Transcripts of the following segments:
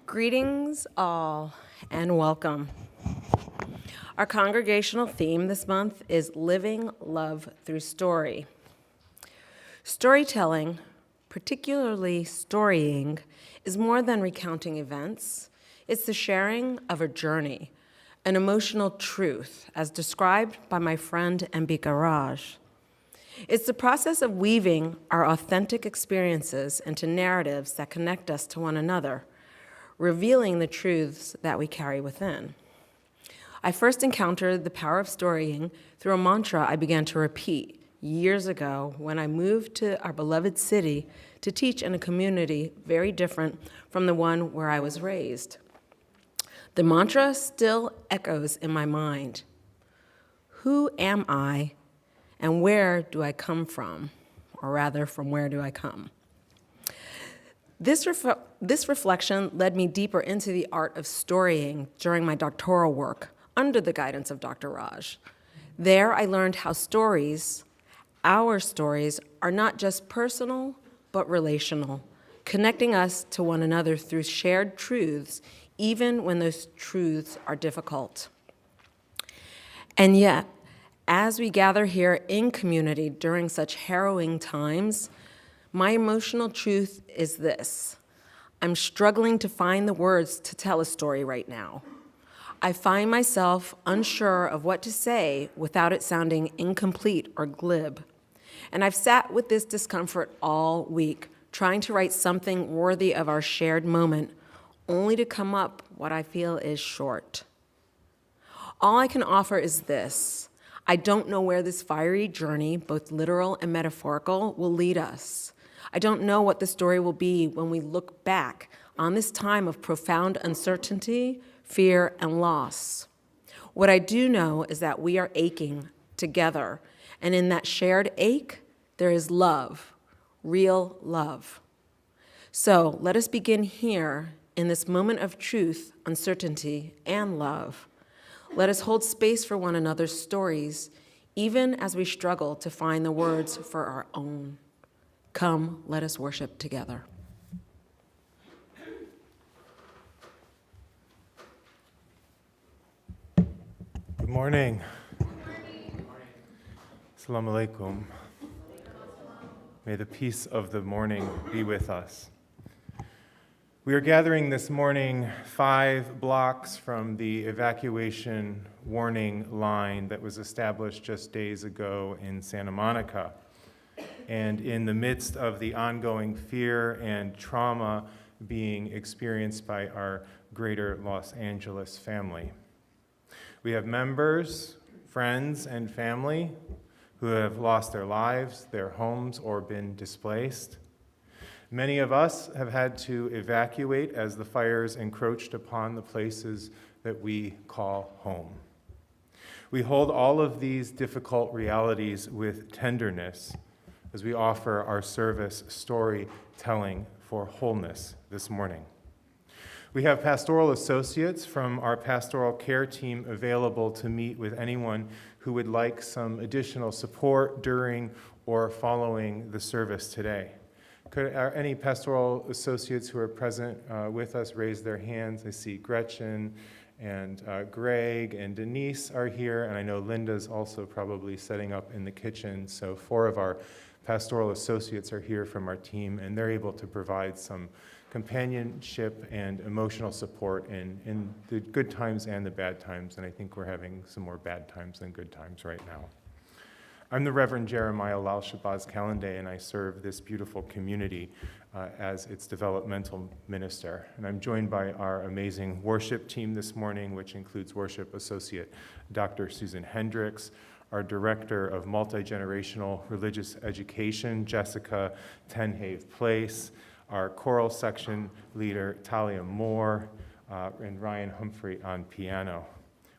Greetings all and welcome. Our congregational theme this month is Living Love Through Story. Storytelling, particularly storying, is more than recounting events. It's the sharing of a journey, an emotional truth, as described by my friend Ambika Raj. It's the process of weaving our authentic experiences into narratives that connect us to one another, revealing the truths that we carry within. I first encountered the power of storying through a mantra I began to repeat years ago when I moved to our beloved city to teach in a community very different from the one where I was raised. The mantra still echoes in my mind. Who am I, and where do I come from? Or rather, from where do I come? This reflection led me deeper into the art of storying during my doctoral work under the guidance of Dr. Raj. There, I learned how stories, our stories, are not just personal, but relational, connecting us to one another through shared truths, even when those truths are difficult. And yet, as we gather here in community during such harrowing times, my emotional truth is this. I'm struggling to find the words to tell a story right now. I find myself unsure of what to say without it sounding incomplete or glib. And I've sat with this discomfort all week, trying to write something worthy of our shared moment, only to come up what I feel is short. All I can offer is this. I don't know where this fiery journey, both literal and metaphorical, will lead us. I don't know what the story will be when we look back on this time of profound uncertainty, fear, and loss. What I do know is that we are aching together, and in that shared ache, there is love, real love. So let us begin here in this moment of truth, uncertainty, and love. Let us hold space for one another's stories, even as we struggle to find the words for our own. Come, let us worship together. Good morning. Assalamu alaikum. May the peace of the morning be with us. We are gathering this morning 5 blocks from the evacuation warning line that was established just days ago in Santa Monica. And in the midst of the ongoing fear and trauma being experienced by our greater Los Angeles family. We have members, friends, and family who have lost their lives, their homes, or been displaced. Many of us have had to evacuate as the fires encroached upon the places that we call home. We hold all of these difficult realities with tenderness as we offer our service storytelling for wholeness this morning. We have pastoral associates from our pastoral care team available to meet with anyone who would like some additional support during or following the service today. Could any pastoral associates who are present with us raise their hands? I see Gretchen and Greg and Denise are here, and I know Linda's also probably setting up in the kitchen. So 4 of our pastoral associates are here from our team, and they're able to provide some companionship and emotional support in the good times and the bad times, and I think we're having some more bad times than good times right now. I'm the Reverend Jeremiah Lal Shabazz Calendé, and I serve this beautiful community as its developmental minister. And I'm joined by our amazing worship team this morning, which includes worship associate Dr. Susan Hendricks, our director of multi-generational religious education, Jessica Tenhave Place, our choral section leader, Talia Moore, and Ryan Humphrey on piano.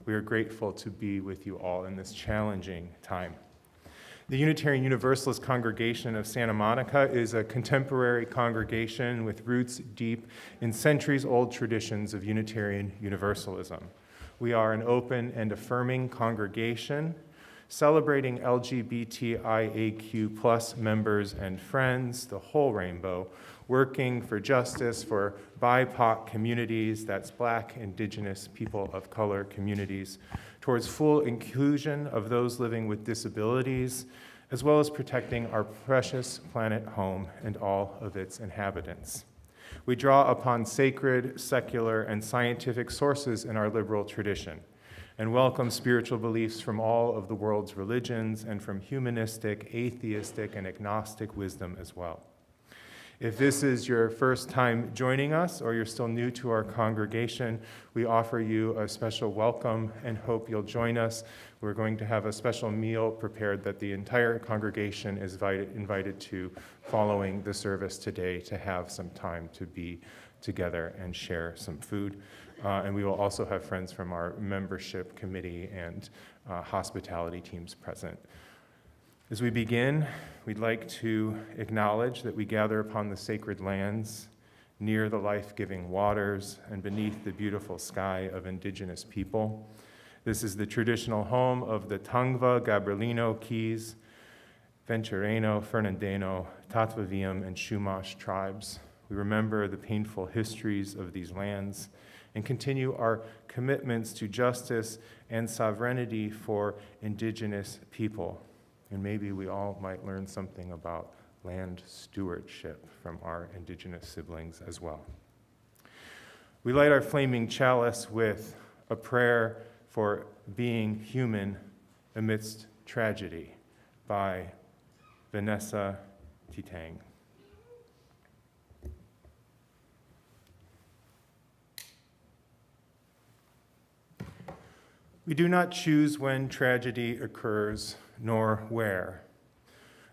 We are grateful to be with you all in this challenging time. The Unitarian Universalist Congregation of Santa Monica is a contemporary congregation with roots deep in centuries-old traditions of Unitarian Universalism. We are an open and affirming congregation celebrating LGBTIAQ plus members and friends, the whole rainbow, working for justice for BIPOC communities, that's Black, Indigenous, people of color communities, towards full inclusion of those living with disabilities, as well as protecting our precious planet home and all of its inhabitants. We draw upon sacred, secular, and scientific sources in our liberal tradition, and welcome spiritual beliefs from all of the world's religions and from humanistic, atheistic, and agnostic wisdom as well. If this is your first time joining us or you're still new to our congregation, we offer you a special welcome and hope you'll join us. We're going to have a special meal prepared that the entire congregation is invited to following the service today to have some time to be together and share some food. And we will also have friends from our membership committee and hospitality teams present. As we begin, we'd like to acknowledge that we gather upon the sacred lands, near the life-giving waters, and beneath the beautiful sky of Indigenous people. This is the traditional home of the Tangva, Gabrielino, Keys, Ventureno, Fernandino, Tatvaviam, and Chumash tribes. We remember the painful histories of these lands and continue our commitments to justice and sovereignty for Indigenous people. And maybe we all might learn something about land stewardship from our Indigenous siblings as well. We light our flaming chalice with a prayer for being human amidst tragedy by Vanessa Titang. We do not choose when tragedy occurs, nor where,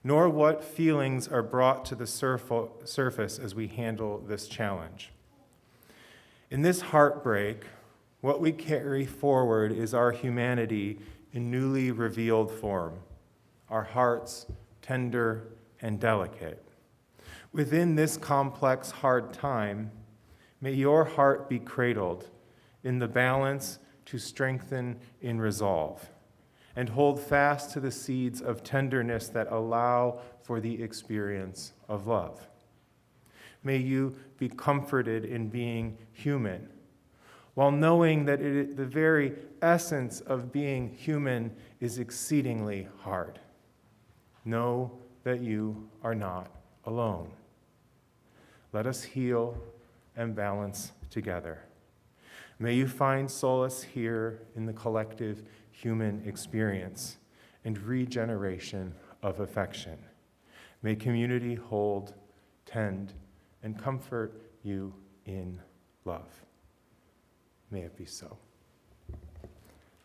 nor what feelings are brought to the surface as we handle this challenge. In this heartbreak, what we carry forward is our humanity in newly revealed form, our hearts tender and delicate. Within this complex, hard time, may your heart be cradled in the balance to strengthen in resolve, and hold fast to the seeds of tenderness that allow for the experience of love. May you be comforted in being human, while knowing that the very essence of being human is exceedingly hard. Know that you are not alone. Let us heal and balance together. May you find solace here in the collective human experience and regeneration of affection. May community hold, tend, and comfort you in love. May it be so.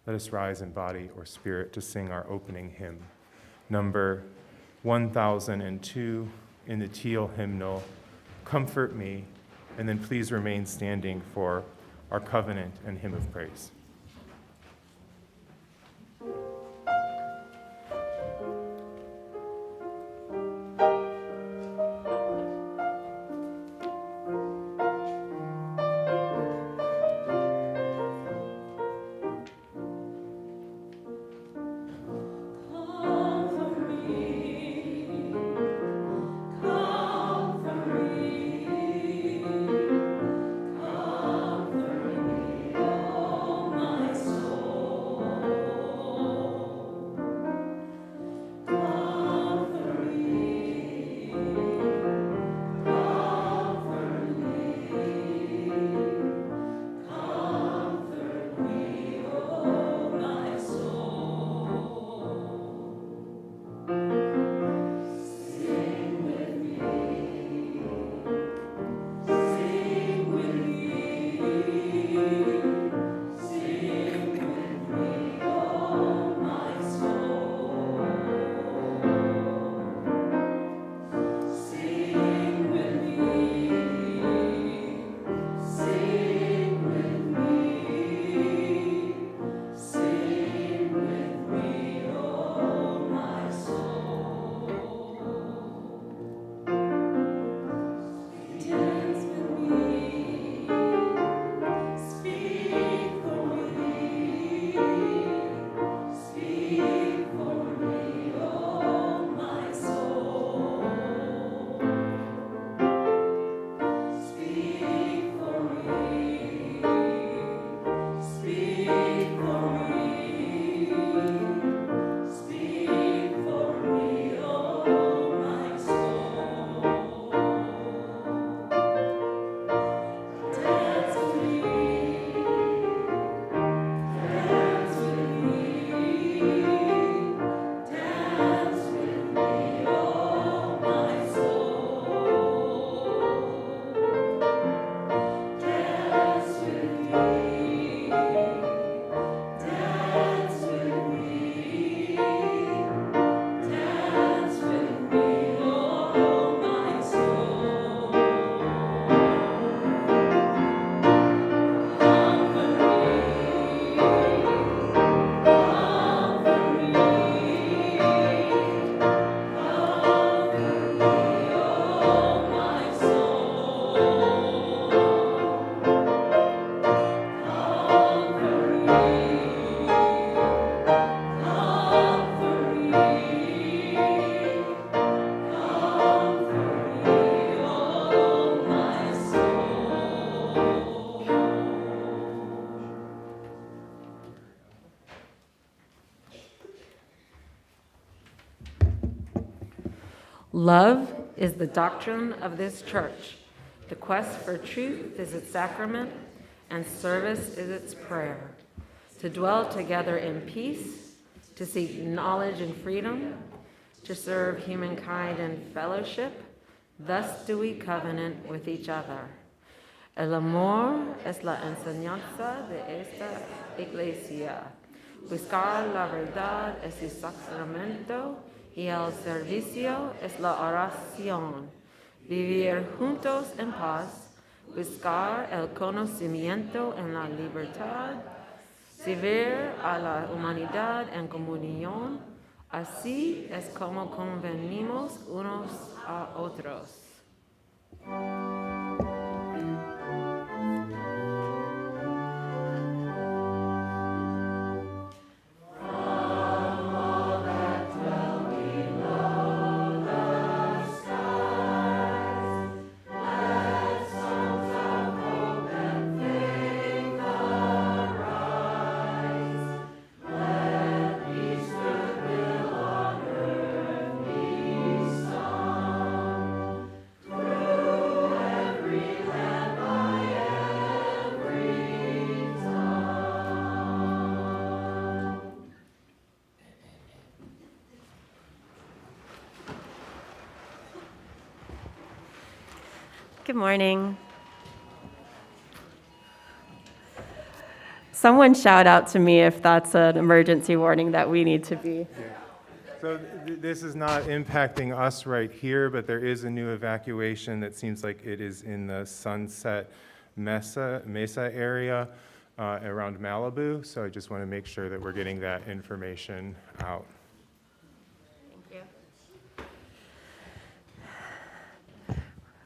Let us rise in body or spirit to sing our opening hymn, number 1002 in the Teal hymnal, Comfort Me, and then please remain standing for our covenant and hymn of praise. Comfort me, oh Love is the doctrine of this church. The quest for truth is its sacrament, and service is its prayer. To dwell together in peace, to seek knowledge and freedom, to serve humankind in fellowship, thus do we covenant with each other. El amor es la enseñanza de esta iglesia. Buscar la verdad es el sacramento y el servicio es la oración. Vivir juntos en paz, buscar el conocimiento en la libertad, servir a la humanidad en comunión. Así es como convenimos unos a otros. Good morning. Someone shout out to me if that's an emergency warning that we need to be. So this is not impacting us right here, but there is a new evacuation that seems like it is in the Sunset Mesa area around Malibu. So I just want to make sure that we're getting that information out. Thank you.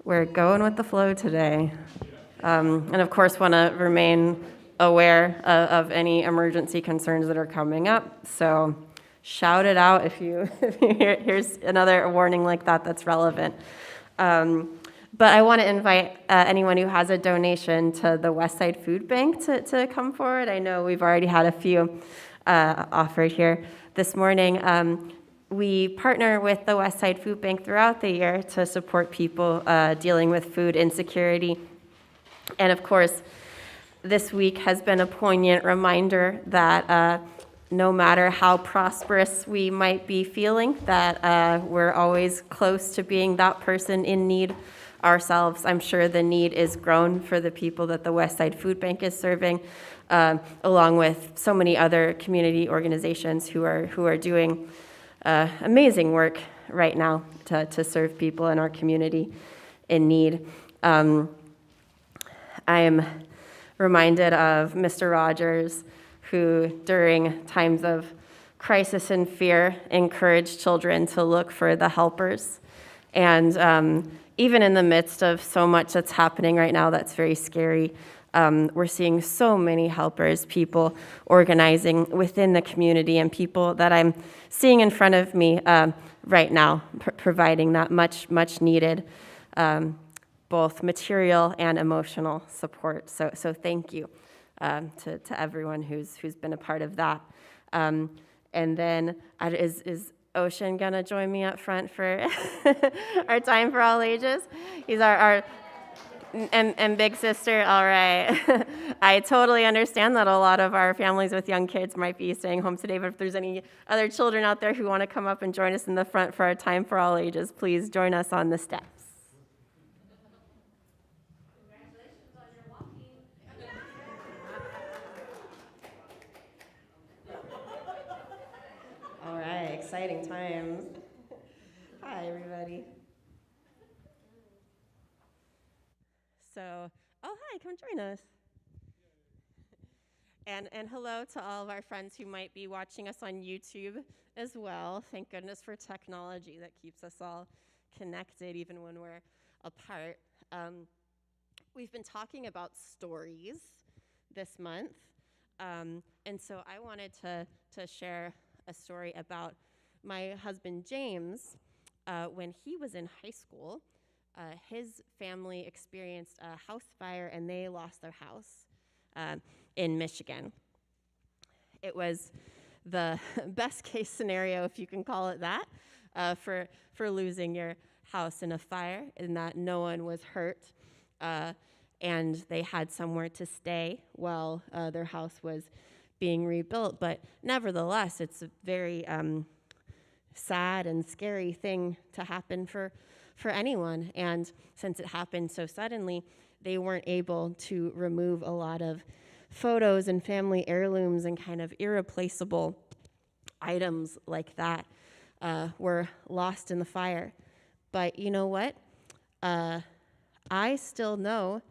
We're going with the flow today. And of course, want to remain aware of any emergency concerns that are coming up. So shout it out if you here's another warning like that that's relevant. But I want to invite anyone who has a donation to the Westside Food Bank to come forward. I know we've already had a few offered here this morning. We partner with the Westside Food Bank throughout the year to support people dealing with food insecurity. And of course, this week has been a poignant reminder that no matter how prosperous we might be feeling, that we're always close to being that person in need ourselves. I'm sure the need is grown for the people that the Westside Food Bank is serving, along with so many other community organizations who are doing amazing work right now to serve people in our community in need. I am reminded of Mr. Rogers, who during times of crisis and fear encouraged children to look for the helpers. And even in the midst of so much that's happening right now that's very scary, we're seeing so many helpers, people organizing within the community, and people that I'm seeing in front of me right now, providing that much needed both material and emotional support. So thank you to everyone who's been a part of that. And then is Ocean gonna join me up front for our Time for All Ages? He's our and big sister. All right. I totally understand that a lot of our families with young kids might be staying home today, but if there's any other children out there who want to come up and join us in the front for our Time for All Ages, please join us on the steps. Congratulations on your walking. All right, exciting times. Hi, everybody. So, hi, come join us. And hello to all of our friends who might be watching us on YouTube as well. Thank goodness for technology that keeps us all connected even when we're apart. We've been talking about stories this month. And so I wanted to share a story about my husband, James. When he was in high school, his family experienced a house fire and they lost their house in Michigan. It was the best case scenario, if you can call it that, for losing your house in a fire, and that no one was hurt, and they had somewhere to stay while their house was being rebuilt. But nevertheless, it's a very sad and scary thing to happen for anyone. And since it happened so suddenly, they weren't able to remove a lot of photos and family heirlooms and kind of irreplaceable items like that were lost in the fire. But you know what? I still know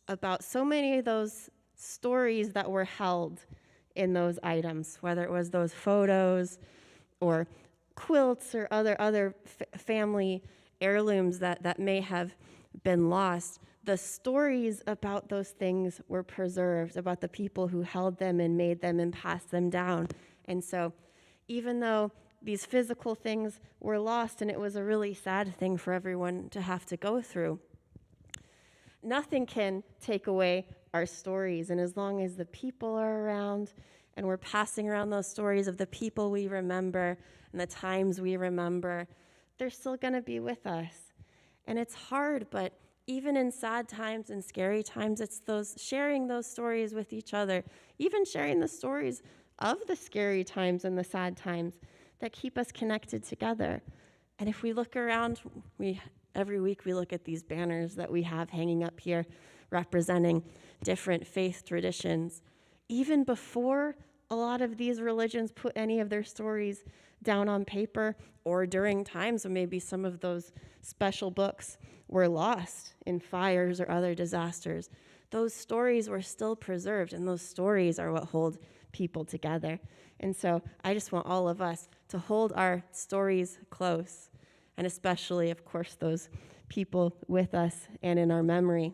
about so many of those stories that were held in those items, whether it was those photos or quilts or other family heirlooms that may have been lost. The stories about those things were preserved, about the people who held them and made them and passed them down. And so even though these physical things were lost, and it was a really sad thing for everyone to have to go through, nothing can take away our stories. And as long as the people are around and we're passing around those stories of the people we remember and the times we remember, they're still going to be with us. And it's hard, but even in sad times and scary times, it's those sharing those stories with each other, even sharing the stories of the scary times and the sad times that keep us connected together. And if we look around, every week we look at these banners that we have hanging up here representing different faith traditions. Even before a lot of these religions put any of their stories down on paper, or during times when maybe some of those special books were lost in fires or other disasters, those stories were still preserved, and those stories are what hold people together. And so I just want all of us to hold our stories close, and especially, of course, those people with us and in our memory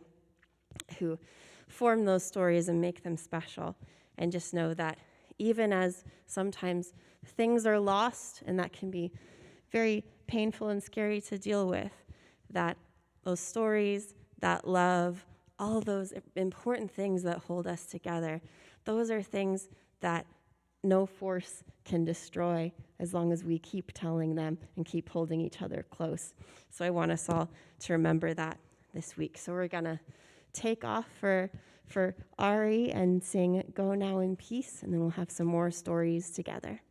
who form those stories and make them special. And just know that even as sometimes things are lost, and that can be very painful and scary to deal with, that those stories, that love, all those important things that hold us together, those are things that no force can destroy as long as we keep telling them and keep holding each other close. So I want us all to remember that this week. So we're going to take off for Ari and sing Go Now in Peace, and then we'll have some more stories together.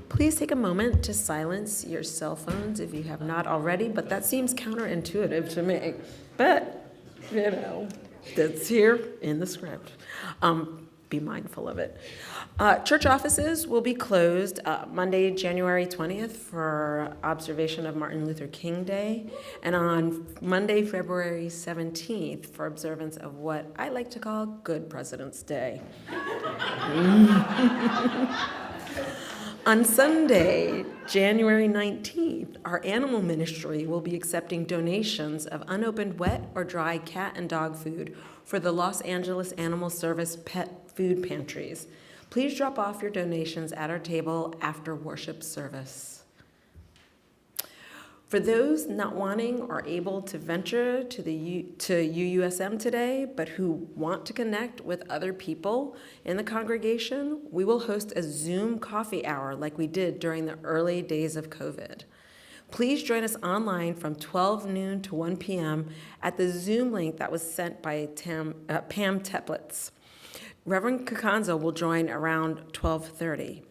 Please take a moment to silence your cell phones if you have not already, but that seems counterintuitive to me. But, that's here in the script. Be mindful of it. Church offices will be closed Monday, January 20th for observation of Martin Luther King Day, and on Monday, February 17th for observance of what I like to call Good President's Day. On Sunday, January 19th, our animal ministry will be accepting donations of unopened wet or dry cat and dog food for the Los Angeles Animal Service pet food pantries. Please drop off your donations at our table after worship service. For those not wanting or able to venture to UUSM today, but who want to connect with other people in the congregation, we will host a Zoom coffee hour like we did during the early days of COVID. Please join us online from 12 noon to 1 p.m. at the Zoom link that was sent by Pam Teplitz. Reverend Kakanza will join around 12:30.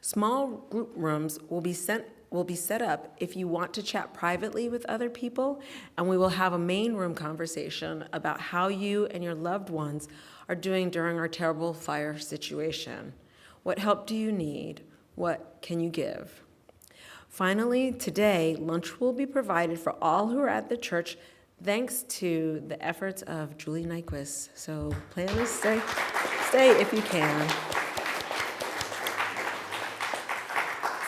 Small group rooms will be set up if you want to chat privately with other people, and we will have a main room conversation about how you and your loved ones are doing during our terrible fire situation. What help do you need? What can you give? Finally, today, lunch will be provided for all who are at the church thanks to the efforts of Julie Nyquist. So plan to stay if you can.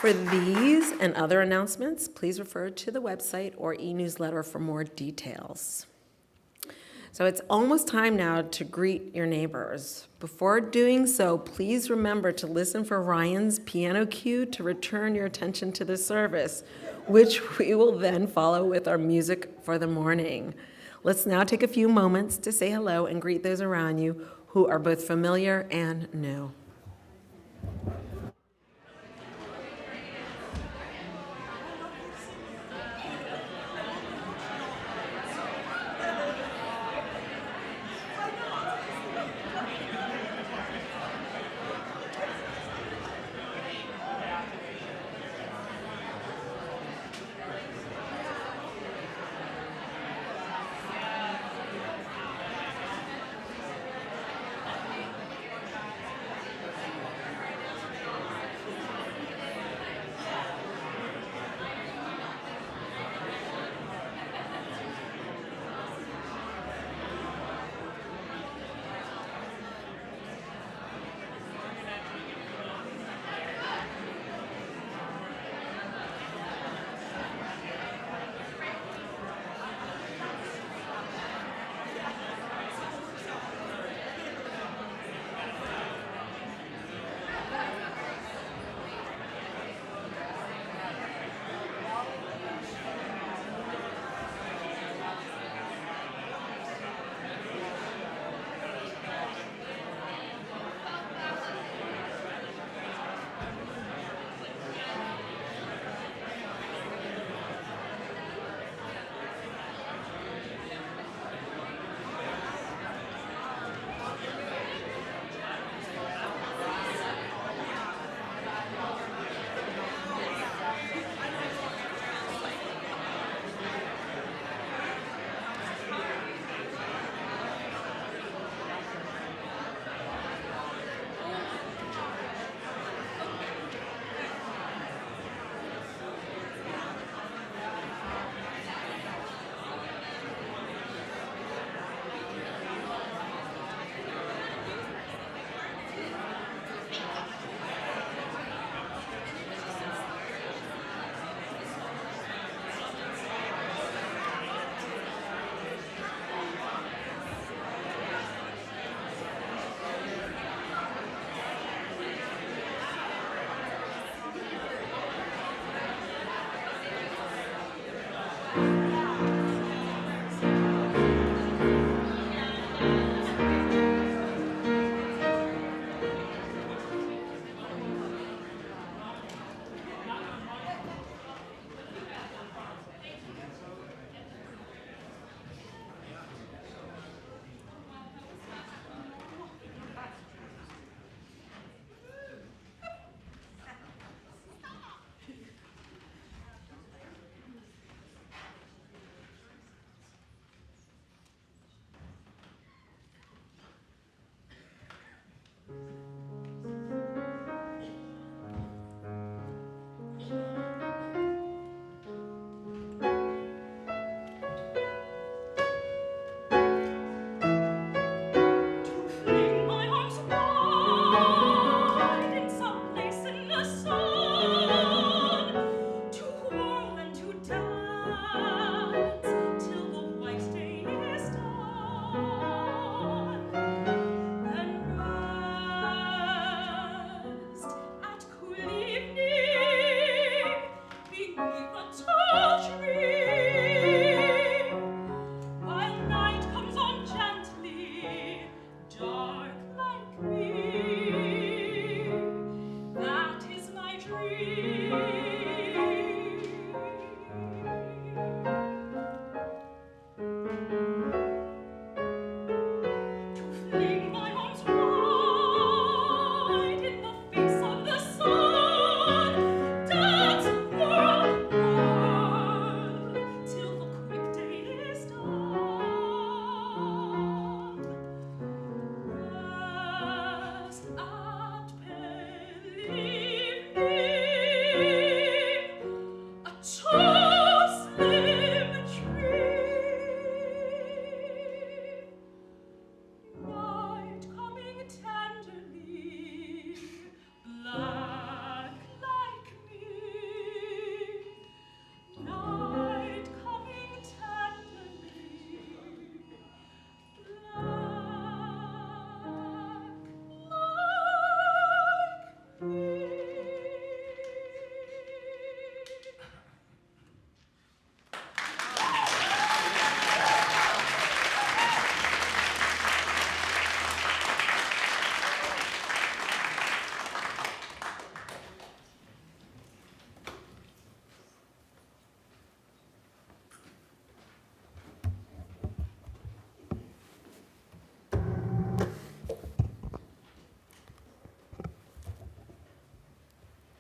For these and other announcements, please refer to the website or e-newsletter for more details. So it's almost time now to greet your neighbors. Before doing so, please remember to listen for Ryan's piano cue to return your attention to the service, which we will then follow with our music for the morning. Let's now take a few moments to say hello and greet those around you who are both familiar and new.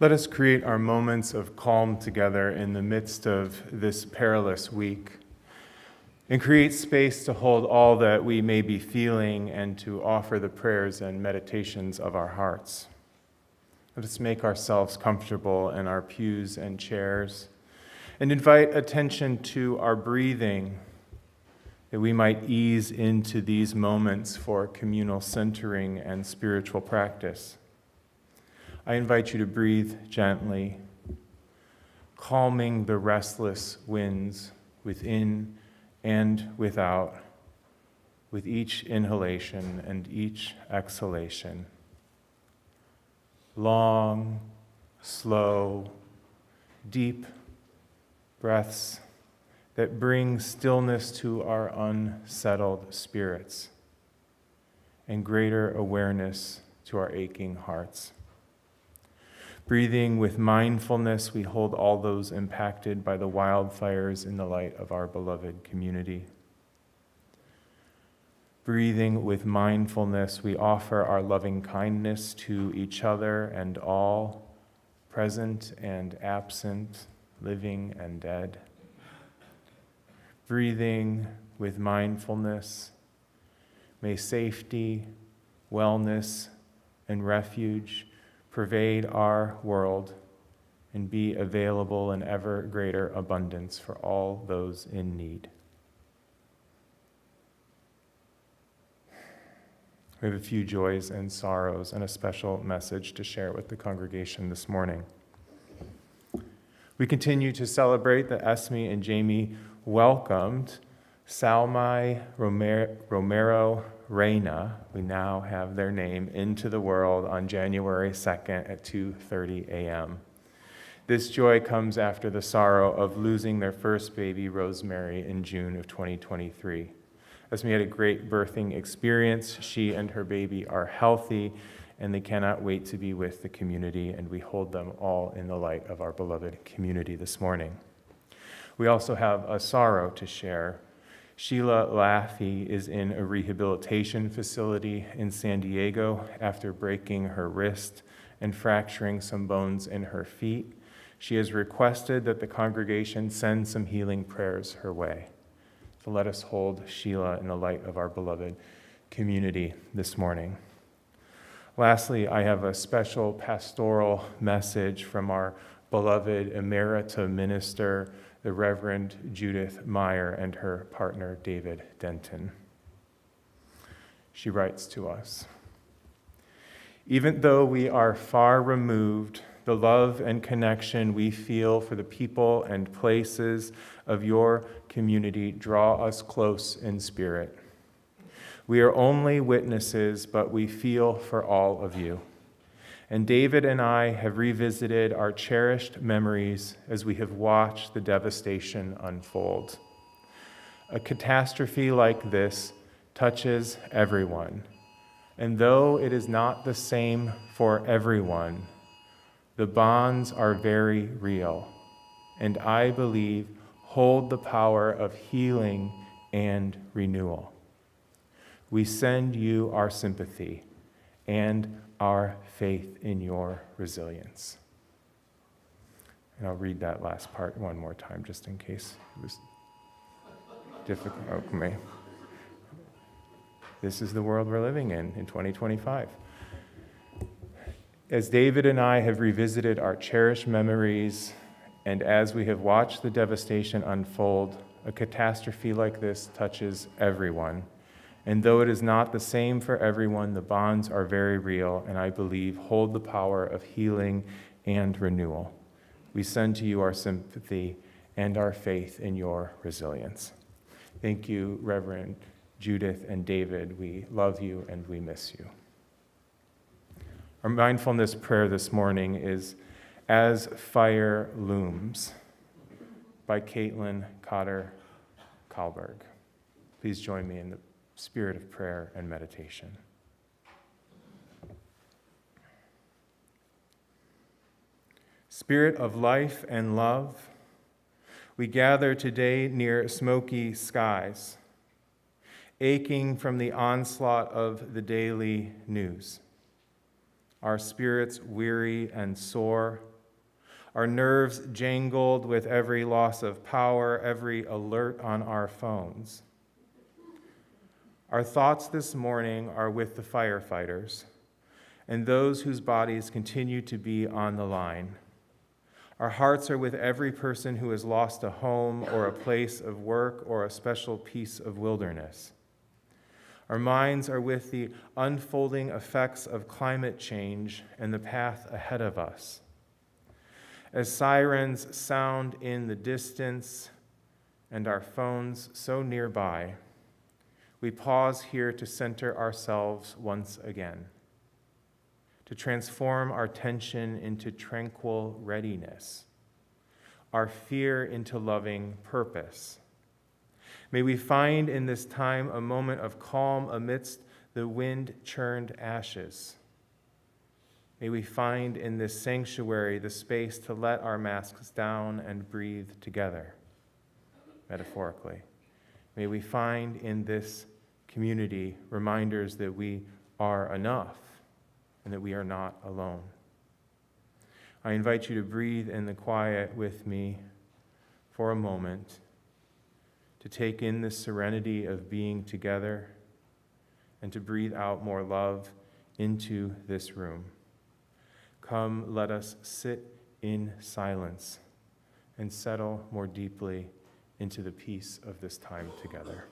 Let us create our moments of calm together in the midst of this perilous week, and create space to hold all that we may be feeling and to offer the prayers and meditations of our hearts. Let us make ourselves comfortable in our pews and chairs and invite attention to our breathing, that we might ease into these moments for communal centering and spiritual practice. I invite you to breathe gently, calming the restless winds within and without, with each inhalation and each exhalation. Long, slow, deep breaths that bring stillness to our unsettled spirits and greater awareness to our aching hearts. Breathing with mindfulness, we hold all those impacted by the wildfires in the light of our beloved community. Breathing with mindfulness, we offer our loving kindness to each other and all, present and absent, living and dead. Breathing with mindfulness, may safety, wellness, and refuge pervade our world and be available in ever greater abundance for all those in need. We have a few joys and sorrows and a special message to share with the congregation this morning. We continue to celebrate that Esme and Jamie welcomed Salmai Romero Reyna, we now have their name, into the world on January 2nd at 2:30 a.m. This joy comes after the sorrow of losing their first baby, Rosemary, in June of 2023. Esme had a great birthing experience. She and her baby are healthy, and they cannot wait to be with the community, and we hold them all in the light of our beloved community this morning. We also have a sorrow to share. Sheila Laffey is in a rehabilitation facility in San Diego after breaking her wrist and fracturing some bones in her feet. She has requested that the congregation send some healing prayers her way. So let us hold Sheila in the light of our beloved community this morning. Lastly, I have a special pastoral message from our beloved Emerita minister, the Reverend Judith Meyer, and her partner, David Denton. She writes to us, "Even though we are far removed, the love and connection we feel for the people and places of your community draw us close in spirit. We are only witnesses, but we feel for all of you. And David and I have revisited our cherished memories as we have watched the devastation unfold. A catastrophe like this touches everyone, and though it is not the same for everyone, the bonds are very real, and I believe hold the power of healing and renewal. We send you our sympathy and our faith in your resilience." And I'll read that last part one more time just in case it was difficult. Okay. This is the world we're living in 2025. As David and I have revisited our cherished memories, and as we have watched the devastation unfold, a catastrophe like this touches everyone. And though it is not the same for everyone, the bonds are very real, and I believe hold the power of healing and renewal. We send to you our sympathy and our faith in your resilience. Thank you, Reverend Judith and David. We love you and we miss you. Our mindfulness prayer this morning is "As Fire Looms" by Caitlin Cotter Kalberg. Please join me in the spirit of prayer and meditation. Spirit of life and love, we gather today near smoky skies, aching from the onslaught of the daily news. Our spirits weary and sore, our nerves jangled with every loss of power, every alert on our phones. Our thoughts this morning are with the firefighters and those whose bodies continue to be on the line. Our hearts are with every person who has lost a home or a place of work or a special piece of wilderness. Our minds are with the unfolding effects of climate change and the path ahead of us. As sirens sound in the distance and our phones so nearby, we pause here to center ourselves once again, to transform our tension into tranquil readiness, our fear into loving purpose. May we find in this time a moment of calm amidst the wind-churned ashes. May we find in this sanctuary the space to let our masks down and breathe together, metaphorically. May we find in this community reminders that we are enough and that we are not alone. I invite you to breathe in the quiet with me for a moment, to take in the serenity of being together, and to breathe out more love into this room. Come, let us sit in silence and settle more deeply into the peace of this time together.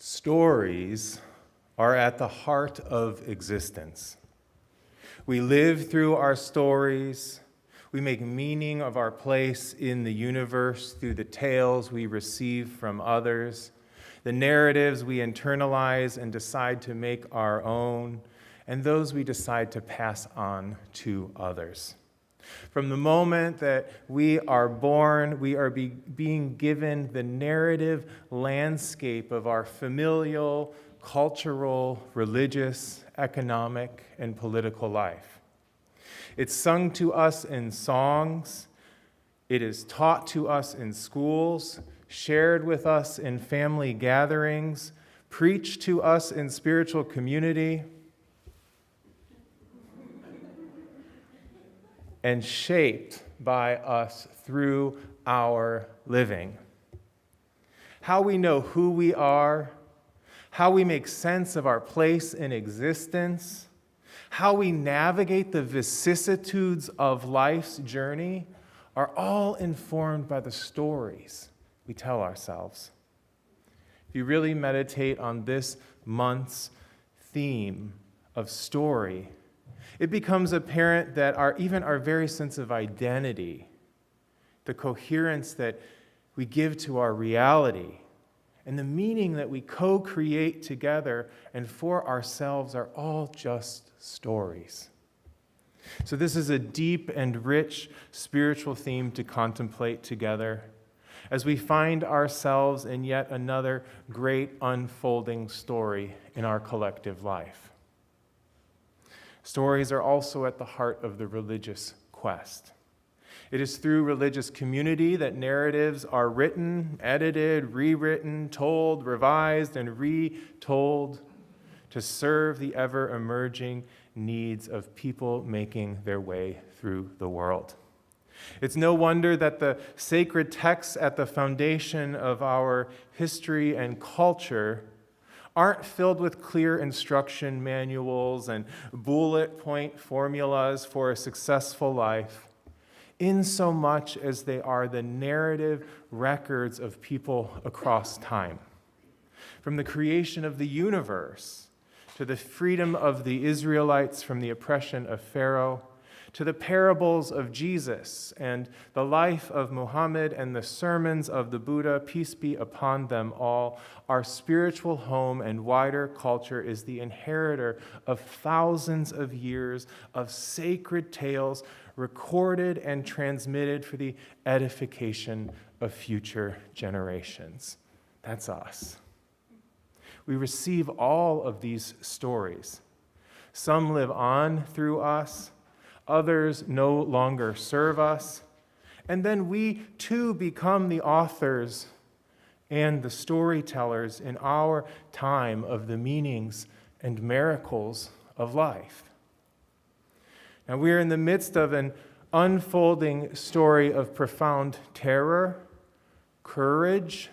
Stories are at the heart of existence. We live through our stories. We make meaning of our place in the universe through the tales we receive from others, the narratives we internalize and decide to make our own, and those we decide to pass on to others. From the moment that we are born, we are being given the narrative landscape of our familial, cultural, religious, economic, and political life. It's sung to us in songs, It is taught to us in schools, shared with us in family gatherings, preached to us in spiritual community, and shaped by us through our living. How we know who we are, how we make sense of our place in existence, how we navigate the vicissitudes of life's journey are all informed by the stories we tell ourselves. If you really meditate on this month's theme of story, it becomes apparent that even our very sense of identity, the coherence that we give to our reality, and the meaning that we co-create together and for ourselves are all just stories. So this is a deep and rich spiritual theme to contemplate together as we find ourselves in yet another great unfolding story in our collective life. Stories are also at the heart of the religious quest. It is through religious community that narratives are written, edited, rewritten, told, revised, and retold to serve the ever-emerging needs of people making their way through the world. It's no wonder that the sacred texts at the foundation of our history and culture aren't filled with clear instruction manuals and bullet point formulas for a successful life, in so much as they are the narrative records of people across time. From the creation of the universe, to the freedom of the Israelites from the oppression of Pharaoh, to the parables of Jesus and the life of Muhammad and the sermons of the Buddha, peace be upon them all, our spiritual home and wider culture is the inheritor of thousands of years of sacred tales recorded and transmitted for the edification of future generations. That's us. We receive all of these stories. Some live on through us, others no longer serve us, and then we too become the authors and the storytellers in our time of the meanings and miracles of life. Now, we are in the midst of an unfolding story of profound terror, courage,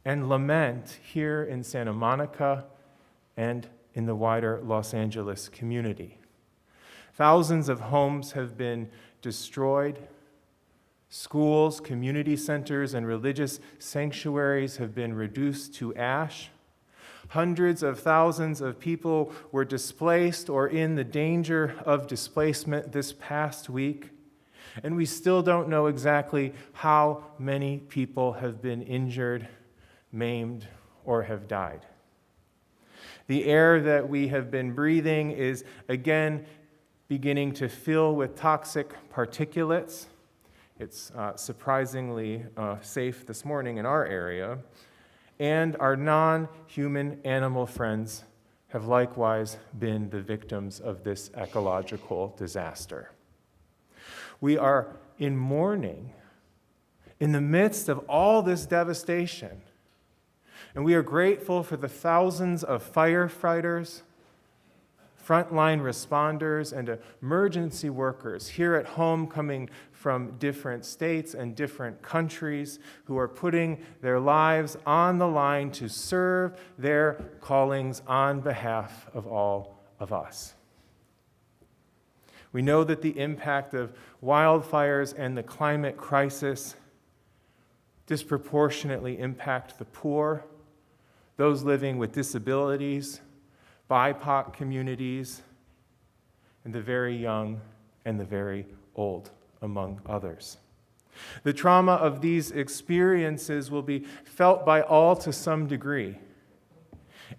and lament here in Santa Monica and in the wider Los Angeles community. Thousands of homes have been destroyed. Schools, community centers, and religious sanctuaries have been reduced to ash. Hundreds of thousands of people were displaced or in the danger of displacement this past week, and we still don't know exactly how many people have been injured, maimed, or have died. The air that we have been breathing is again beginning to fill with toxic particulates. It's surprisingly safe this morning in our area. And our non-human animal friends have likewise been the victims of this ecological disaster. We are in mourning in the midst of all this devastation. And we are grateful for the thousands of firefighters, frontline responders, and emergency workers here at home coming from different states and different countries who are putting their lives on the line to serve their callings on behalf of all of us. We know that the impact of wildfires and the climate crisis disproportionately impact the poor, those living with disabilities, BIPOC communities, and the very young and the very old, among others. The trauma of these experiences will be felt by all to some degree,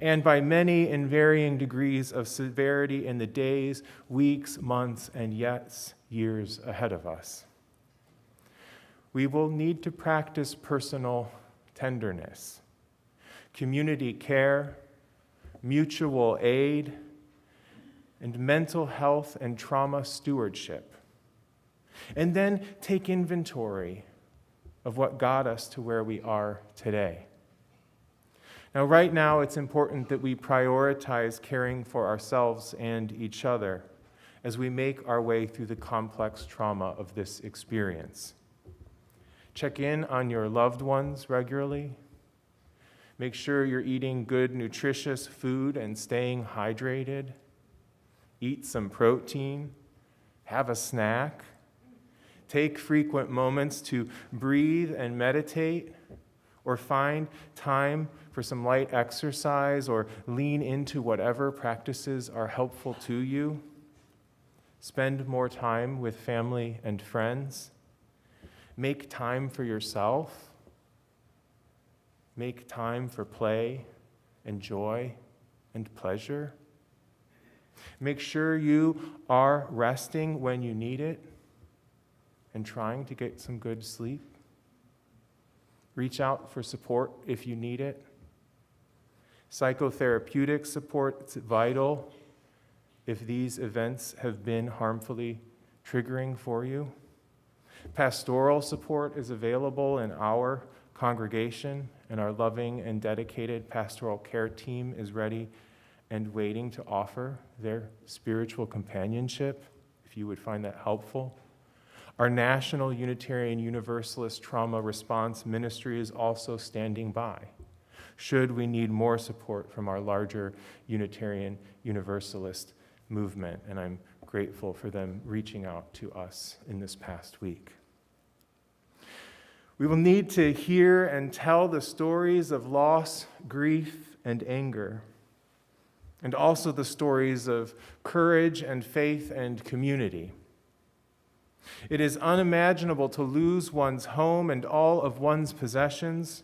and by many in varying degrees of severity in the days, weeks, months, and yet years ahead of us. We will need to practice personal tenderness, community care, mutual aid, and mental health and trauma stewardship. And then take inventory of what got us to where we are today. Now, right now, it's important that we prioritize caring for ourselves and each other as we make our way through the complex trauma of this experience. Check in on your loved ones regularly. Make sure you're eating good, nutritious food and staying hydrated. Eat some protein. Have a snack. Take frequent moments to breathe and meditate, or find time for some light exercise, or lean into whatever practices are helpful to you. Spend more time with family and friends. Make time for yourself. Make time for play and joy and pleasure. Make sure you are resting when you need it and trying to get some good sleep. Reach out for support if you need it. Psychotherapeutic support is vital if these events have been harmfully triggering for you. Pastoral support is available in our congregation, and our loving and dedicated pastoral care team is ready and waiting to offer their spiritual companionship, if you would find that helpful. Our National Unitarian Universalist Trauma Response Ministry is also standing by, should we need more support from our larger Unitarian Universalist movement, and I'm grateful for them reaching out to us in this past week. We will need to hear and tell the stories of loss, grief, and anger, and also the stories of courage and faith and community. It is unimaginable to lose one's home and all of one's possessions,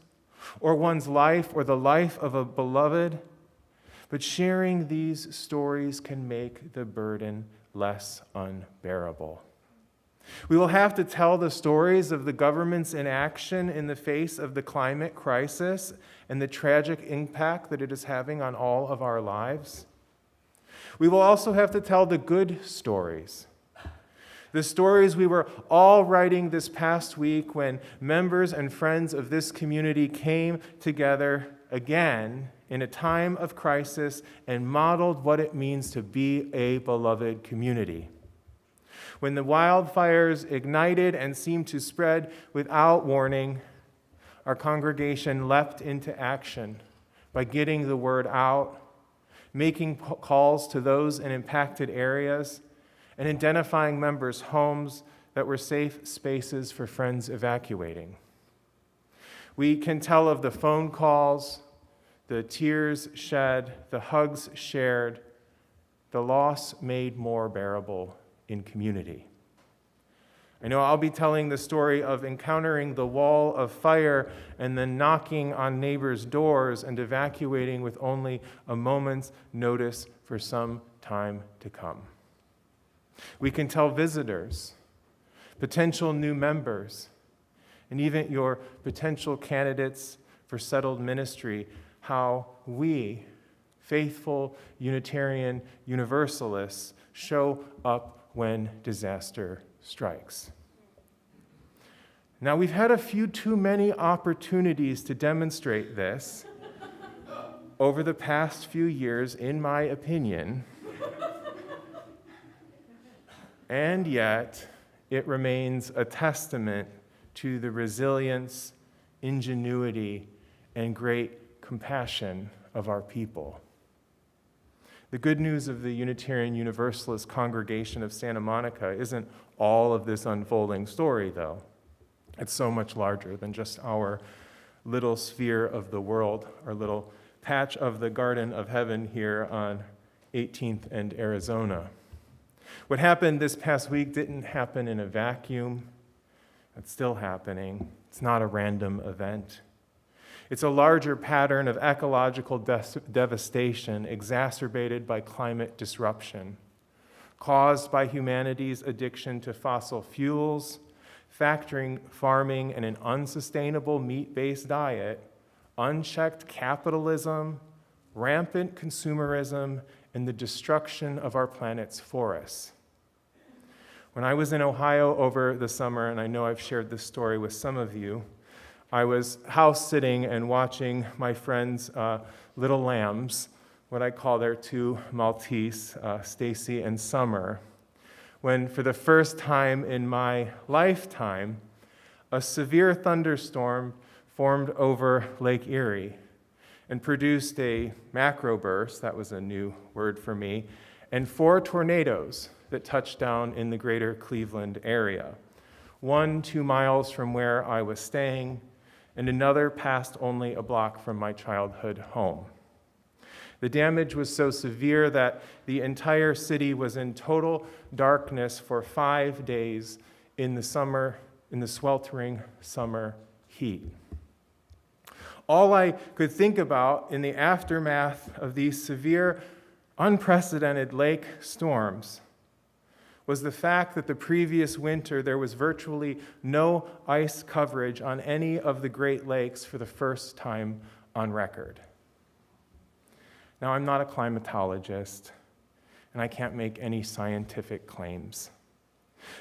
or one's life, or the life of a beloved, but sharing these stories can make the burden less unbearable. We will have to tell the stories of the government's inaction in the face of the climate crisis and the tragic impact that it is having on all of our lives. We will also have to tell the good stories. The stories we were all writing this past week when members and friends of this community came together again in a time of crisis and modeled what it means to be a beloved community. When the wildfires ignited and seemed to spread without warning, our congregation leapt into action by getting the word out, making calls to those in impacted areas, and identifying members' homes that were safe spaces for friends evacuating. We can tell of the phone calls, the tears shed, the hugs shared, the loss made more bearable in community. I know I'll be telling the story of encountering the wall of fire and then knocking on neighbors' doors and evacuating with only a moment's notice for some time to come. We can tell visitors, potential new members, and even your potential candidates for settled ministry how we, faithful Unitarian Universalists, show up when disaster strikes. Now, we've had a few too many opportunities to demonstrate this over the past few years, in my opinion, and yet it remains a testament to the resilience, ingenuity, and great compassion of our people. The good news of the Unitarian Universalist congregation of Santa Monica isn't all of this unfolding story, though. It's so much larger than just our little sphere of the world, our little patch of the Garden of Heaven here on 18th and Arizona. What happened this past week didn't happen in a vacuum. It's still happening. It's not a random event. It's a larger pattern of ecological devastation exacerbated by climate disruption, caused by humanity's addiction to fossil fuels, factoring farming and an unsustainable meat-based diet, unchecked capitalism, rampant consumerism, and the destruction of our planet's forests. When I was in Ohio over the summer, and I know I've shared this story with some of you, I was house sitting and watching my friend's little lambs, what I call their two Maltese, Stacy and Summer, when for the first time in my lifetime, a severe thunderstorm formed over Lake Erie and produced a macroburst, that was a new word for me, and 4 tornadoes that touched down in the greater Cleveland area. 1 2 miles from where I was staying, and another passed only a block from my childhood home. The damage was so severe that the entire city was in total darkness for 5 days in the sweltering summer heat. All I could think about in the aftermath of these severe, unprecedented lake storms was the fact that the previous winter there was virtually no ice coverage on any of the Great Lakes for the first time on record. Now, I'm not a climatologist, and I can't make any scientific claims.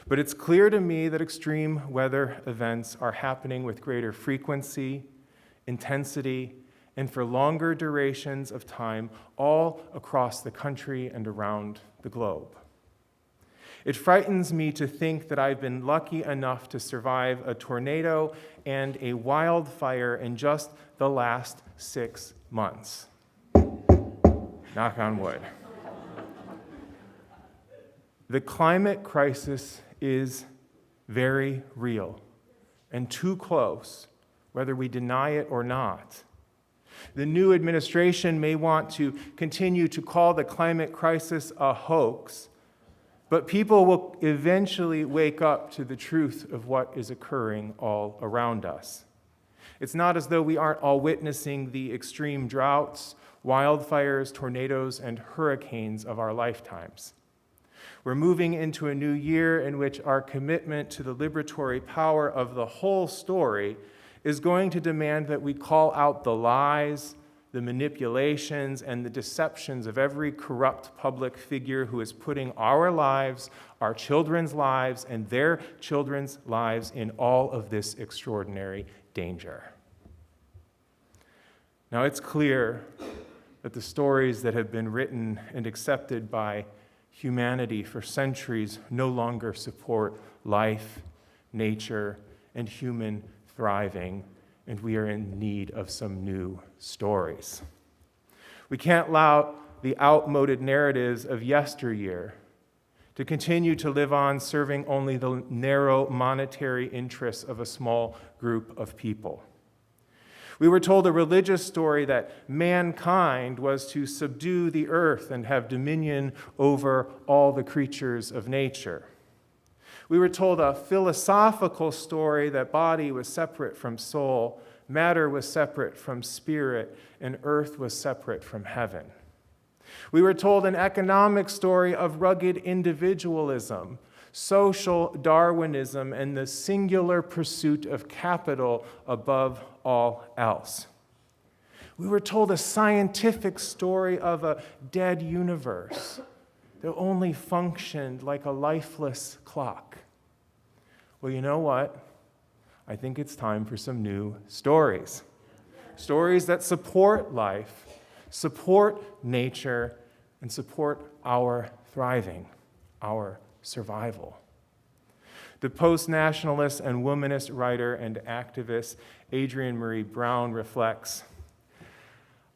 But it's clear to me that extreme weather events are happening with greater frequency, intensity, and for longer durations of time all across the country and around the globe. It frightens me to think that I've been lucky enough to survive a tornado and a wildfire in just the last 6 months. Knock on wood. The climate crisis is very real and too close, whether we deny it or not. The new administration may want to continue to call the climate crisis a hoax, but people will eventually wake up to the truth of what is occurring all around us. It's not as though we aren't all witnessing the extreme droughts, wildfires, tornadoes, and hurricanes of our lifetimes. We're moving into a new year in which our commitment to the liberatory power of the whole story is going to demand that we call out the lies, the manipulations, and the deceptions of every corrupt public figure who is putting our lives, our children's lives, and their children's lives in all of this extraordinary danger. Now, it's clear that the stories that have been written and accepted by humanity for centuries no longer support life, nature, and human thriving, and we are in need of some new stories. We can't allow the outmoded narratives of yesteryear to continue to live on serving only the narrow monetary interests of a small group of people. We were told a religious story that mankind was to subdue the earth and have dominion over all the creatures of nature. We were told a philosophical story that body was separate from soul, matter was separate from spirit, and earth was separate from heaven. We were told an economic story of rugged individualism, social Darwinism, and the singular pursuit of capital above all else. We were told a scientific story of a dead universe that only functioned like a lifeless clock. Well, you know what? I think it's time for some new stories. Stories that support life, support nature, and support our thriving, our survival. The post-nationalist and womanist writer and activist Adrienne Marie Brown reflects,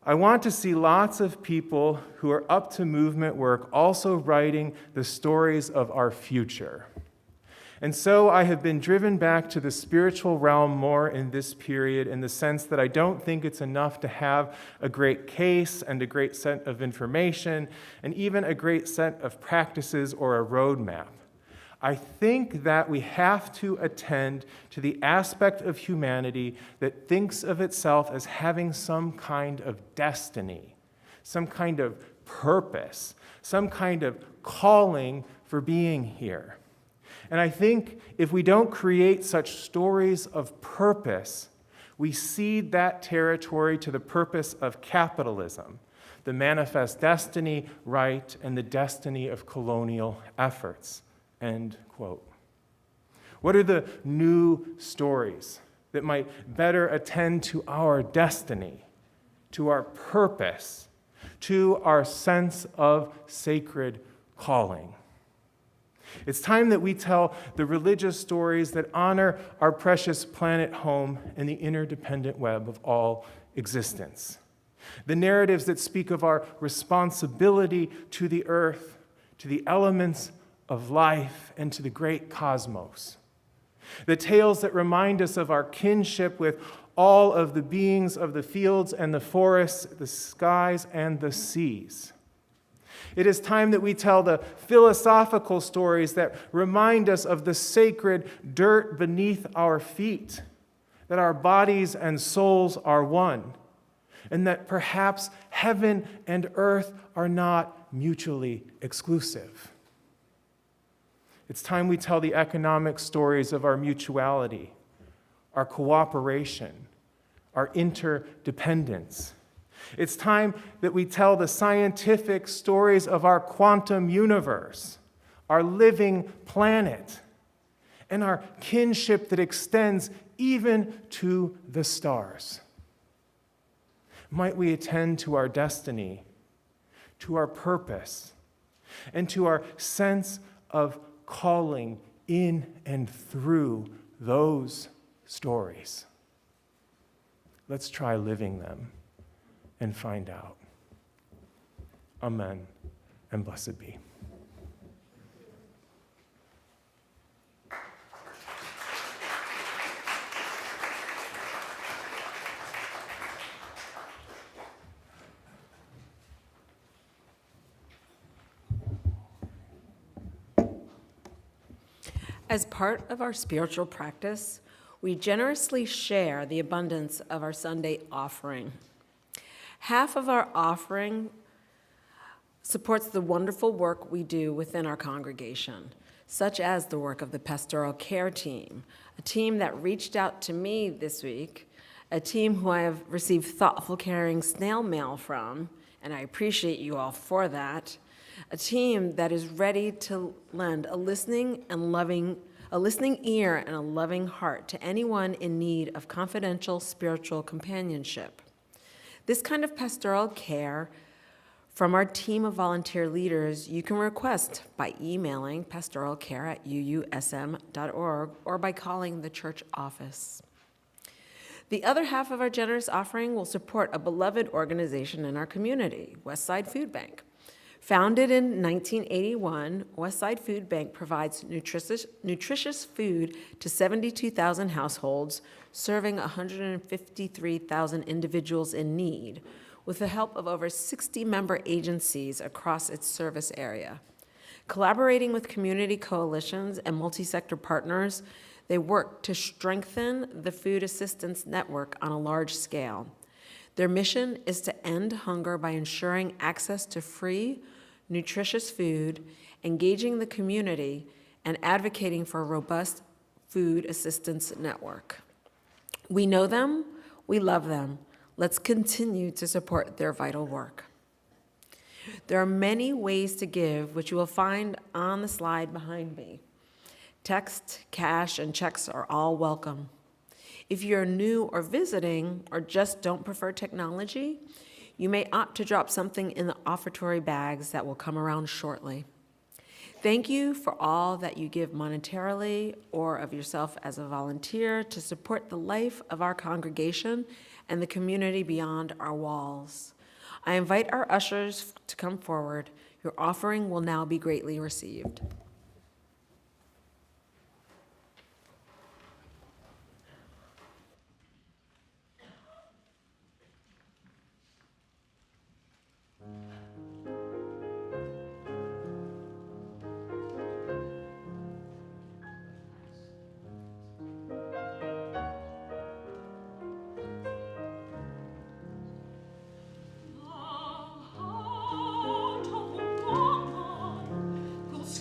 I want to see lots of people who are up to movement work also writing the stories of our future. And so I have been driven back to the spiritual realm more in this period in the sense that I don't think it's enough to have a great case and a great set of information and even a great set of practices or a roadmap. I think that we have to attend to the aspect of humanity that thinks of itself as having some kind of destiny, some kind of purpose, some kind of calling for being here. And I think if we don't create such stories of purpose, we cede that territory to the purpose of capitalism, the manifest destiny right, and the destiny of colonial efforts. End quote. What are the new stories that might better attend to our destiny, to our purpose, to our sense of sacred calling? It's time that we tell the religious stories that honor our precious planet home and the interdependent web of all existence. The narratives that speak of our responsibility to the earth, to the elements of life, and to the great cosmos. The tales that remind us of our kinship with all of the beings of the fields and the forests, the skies and the seas. It is time that we tell the philosophical stories that remind us of the sacred dirt beneath our feet, that our bodies and souls are one, and that perhaps heaven and earth are not mutually exclusive. It's time we tell the economic stories of our mutuality, our cooperation, our interdependence. It's time that we tell the scientific stories of our quantum universe, our living planet, and our kinship that extends even to the stars. Might we attend to our destiny, to our purpose, and to our sense of calling in and through those stories. Let's try living them and find out. Amen, and blessed be. As part of our spiritual practice, we generously share the abundance of our Sunday offering. Half of our offering supports the wonderful work we do within our congregation, such as the work of the pastoral care team, a team that reached out to me this week, a team who I have received thoughtful, caring snail mail from, and I appreciate you all for that, a team that is ready to lend a listening ear and a loving heart to anyone in need of confidential spiritual companionship. This kind of pastoral care from our team of volunteer leaders you can request by emailing pastoralcare@uusm.org or by calling the church office. The other half of our generous offering will support a beloved organization in our community, Westside Food Bank. Founded in 1981, Westside Food Bank provides nutritious food to 72,000 households, serving 153,000 individuals in need, with the help of over 60 member agencies across its service area. Collaborating with community coalitions and multi-sector partners, they work to strengthen the food assistance network on a large scale. Their mission is to end hunger by ensuring access to free, nutritious food, engaging the community, and advocating for a robust food assistance network. We know them, we love them. Let's continue to support their vital work. There are many ways to give, which you will find on the slide behind me. Text, cash, and checks are all welcome. If you're new or visiting, or just don't prefer technology, you may opt to drop something in the offertory bags that will come around shortly. Thank you for all that you give monetarily or of yourself as a volunteer to support the life of our congregation and the community beyond our walls. I invite our ushers to come forward. Your offering will now be greatly received. Out of woman, whose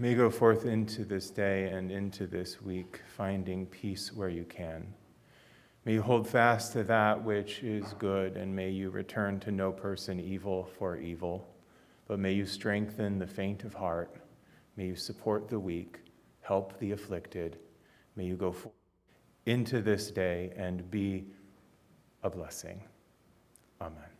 May you go forth into this day and into this week, finding peace where you can. May you hold fast to that which is good, and may you return to no person evil for evil. But may you strengthen the faint of heart. May you support the weak, help the afflicted. May you go forth into this day and be a blessing. Amen.